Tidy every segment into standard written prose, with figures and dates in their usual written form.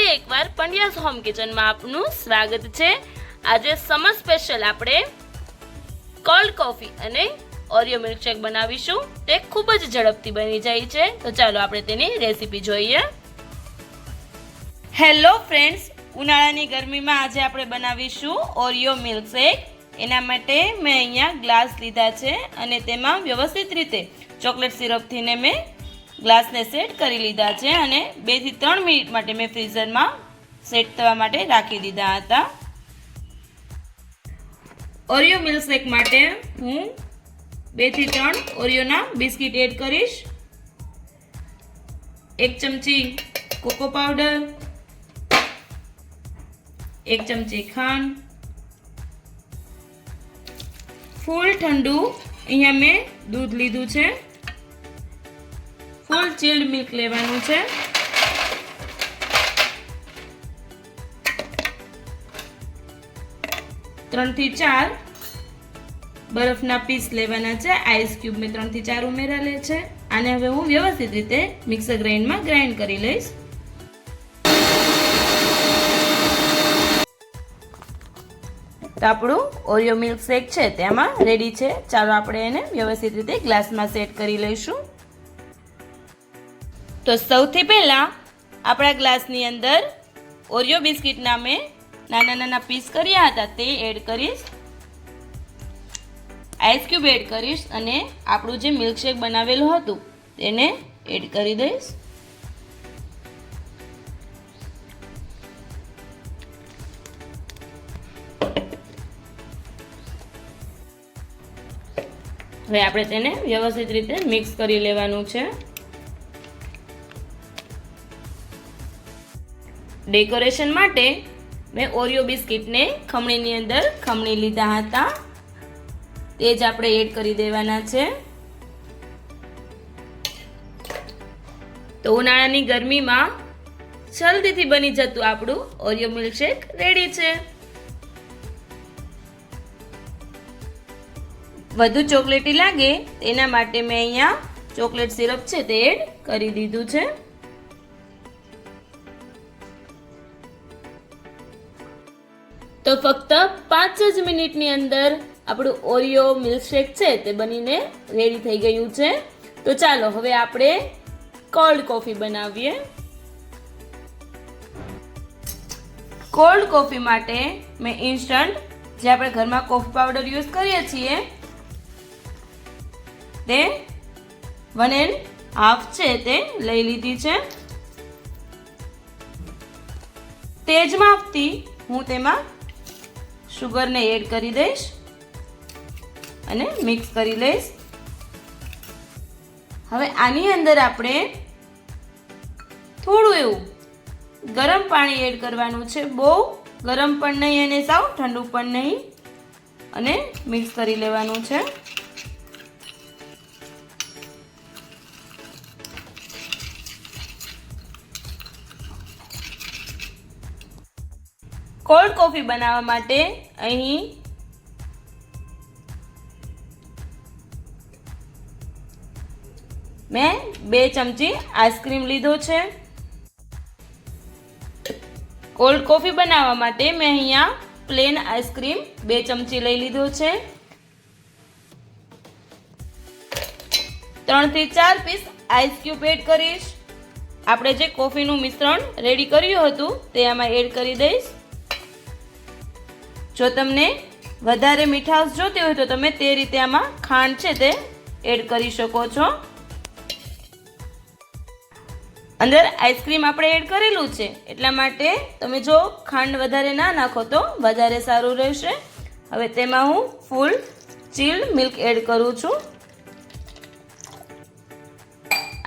ફરી એકવાર પંડ્યાસ હોમ કિચનમાં આપનું સ્વાગત છે। આજે સમર સ્પેશિયલ આપણે કોલ્ડ કોફી અને ઓરિયો મિલ્કશેક બનાવીશું। તે ખૂબ જ ઝડપથી બની જાય છે, તો ચાલો આપણે તેની રેસીપી જોઈએ। હેલો ફ્રેન્ડ્સ, ઉનાળાની ગરમીમાં આજે આપણે બનાવીશું ઓરિયો મિલ્કશેક। એના માટે મેં અહીંયા ગ્લાસ લીધા છે અને તેમાં વ્યવસ્થિત રીતે ચોકલેટ સિરપથીને મેં ગ્લાસને સેટ કરી લીધા છે અને 2 થી 3 મિનિટ માટે મેં ફ્રીઝરમાં સેટ થવા માટે રાખી દીધા હતા। ઓરિયો મિલ્કશેક માટે હું 2 થી 3 ઓરિયોના બિસ્કિટ એડ કરીશ। 1 ચમચી કોકો પાવડર, 1 ચમચી ખાંડ, ફૂલ ઠંડુ અહીંયા મેં દૂધ લીધું છે, ફૂલ ચિલ્ડ મિલ્ક લેવાનું છે, 3 થી 4 બરફના પીસ લેવાના છે। આઈસ ક્યુબ મેં 3 થી 4 ઉમેરેલા છે। આને હવે હું વ્યવસ્થિત રીતે મિક્સર ગ્રાઇન્ડમાં ગ્રાઇન્ડ કરી લઈશ। તો આપણું ઓરિયો મિલ્કશેક છે તેમાં રેડી છે। ચાલો આપણે એને વ્યવસ્થિત રીતે ગ્લાસમાં સેટ કરી લઈશું। તો સૌથી પહેલા આપણા ગ્લાસની અંદર ઓરિયો બિસ્કિટના મેં નાના નાના પીસ કર્યા હતા તે એડ કરીશ, આઈસ ક્યુબ એડ કરીશ અને આપણું જે મિલ્કશેક બનાવેલું હતું તેને એડ કરી દઈશ। હવે આપણે તેને વ્યવસ્થિત રીતે મિક્સ કરી લેવાનું છે। ડેકોરેશન માટે મેં ઓરિયો બિસ્કિટને ખમણીની અંદર ખમણી લીધા હતા, તે જ આપણે એડ કરી દેવાના છે। તો ઉનાળાની ગરમીમાં જલ્દીથી બની જતું આપણું ઓરિયો મિલ્કશેક રેડી છે। વધુ ચોકલેટી લાગે તેના માટે મેં અહીંયા ચોકલેટ સિરપ છે તે એડ કરી દીધું છે। તો ફક્ત 5 જ મિનિટની અંદર આપણું ઓરિયો મિલ્કશેક છે તે બનીને રેડી થઈ ગયું છે। તો ચાલો હવે આપણે કોલ્ડ કોફી બનાવીએ। કોલ્ડ કોફી માટે મેં ઇન્સ્ટન્ટ જે આપણે ઘરમાં કોફી પાવડર યુઝ કરીએ છીએ તે 1.5 છે તે લઈ લીધી છે। તે જ માપથી હું તેમાં શુગરને એડ કરી દઈશ અને મિક્સ કરી લઈશ। હવે આની અંદર આપણે થોડું એવું ગરમ પાણી એડ કરવાનું છે, બહુ ગરમ પણ નહીં અને સાવ ઠંડુ પણ નહીં, અને મિક્સ કરી લેવાનું છે। કોલ્ડ કોફી બનાવવા માટે અહીં મેં 2 ચમચી આઈસ્ક્રીમ લીધો છે। કોલ્ડ કોફી બનાવવા માટે મેં અહીંયા પ્લેન આઈસ્ક્રીમ 2 ચમચી લઈ લીધો છે। 3 થી 4 પીસ આઈસ ક્યુબ એડ કરીશ। આપણે જે કોફીનું મિશ્રણ રેડી કર્યું હતું તે આમાં એડ કરી દઈશ। જો તમને વધારે મીઠાશ જોતી હોય તો તમે તે રીતે આમાં ખાંડ છે તે એડ કરી શકો છો। અંદર આઈસ્ક્રીમ આપણે એડ કરેલું છે એટલા માટે તમે જો ખાંડ વધારે ના નાખો તો વધારે સારું રહેશે। હવે તેમાં હું ફૂલ ચિલ્ડ મિલ્ક એડ કરું છું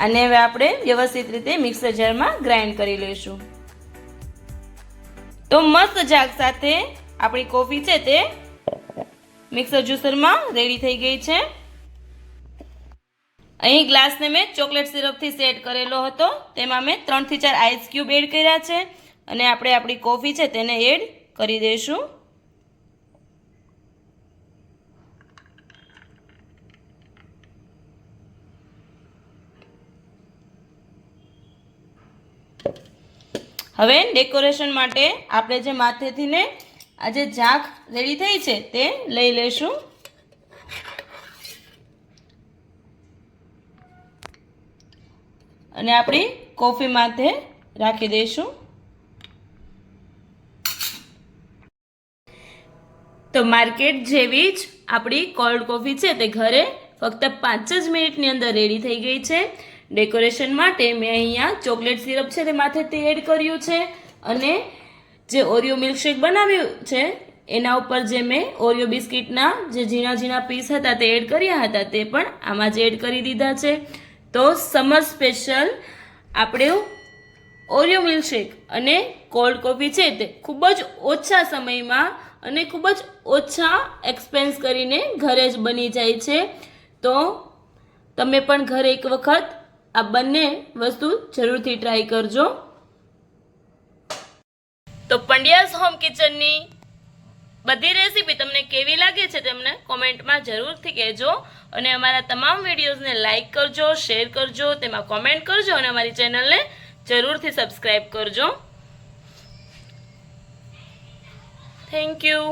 અને હવે આપણે વ્યવસ્થિત રીતે મિક્સર જારમાં ગ્રાઇન્ડ કરી લઈશું। તો મસ્ત જાગ સાથે આપણી કોફી છે તે મિક્સર જ્યુસરમાં રેડી થઈ ગઈ છે। અહીં ગ્લાસને મેં ચોકલેટ સિરપથી સેટ કરેલો હતો, તેમાં મેં 3 થી 4 આઈસ ક્યુબ એડ કર્યા છે અને આપણે આપણી કોફી છે તેને એડ કરી દઈશું। હવે ડેકોરેશન માટે આપણે જે માથેથી ને આ જે ઝાંખ રેડી થઈ છે તે લઈ લેશું અને આપણી કોફી માથે રાખી દઈશું. તો માર્કેટ જેવી જ આપણી કોલ્ડ કોફી છે તે ઘરે ફક્ત 5 જ મિનિટની અંદર રેડી થઈ ગઈ છે. ડેકોરેશન માટે મેં અહીંયા ચોકલેટ સિરપ છે તે માથેથી એડ કર્યું છે અને જે ઓરિયો મિલ્કશેક બનાવ્યું છે એના ઉપર જે મેં ઓરિયો બિસ્કિટના જે ઝીણા ઝીણા પીસ હતા તે એડ કર્યા હતા તે પણ આમાં જ એડ કરી દીધા છે. તો સમર સ્પેશિયલ આપણે ઓરિયો મિલ્કશેક અને કોલ્ડ કોફી છે તે ખૂબ જ ઓછા સમયમાં અને ખૂબ જ ઓછા એક્સપેન્સ કરીને ઘરે જ બની જાય છે. તો તમે પણ ઘરે એક વખત આ બંને વસ્તુ જરૂરથી ટ્રાય કરજો. તો પંડ્યાસ હોમ કિચનની બધી રેસીપી તમને કેવી લાગે છે તેમને કોમેન્ટમાં જરૂરથી કહેજો અને અમારા તમામ વિડીયોઝને લાઈક કરજો, શેર કરજો, તેમાં કોમેન્ટ કરજો અને અમારી ચેનલને જરૂરથી સબસ્ક્રાઈબ કરજો. Thank you.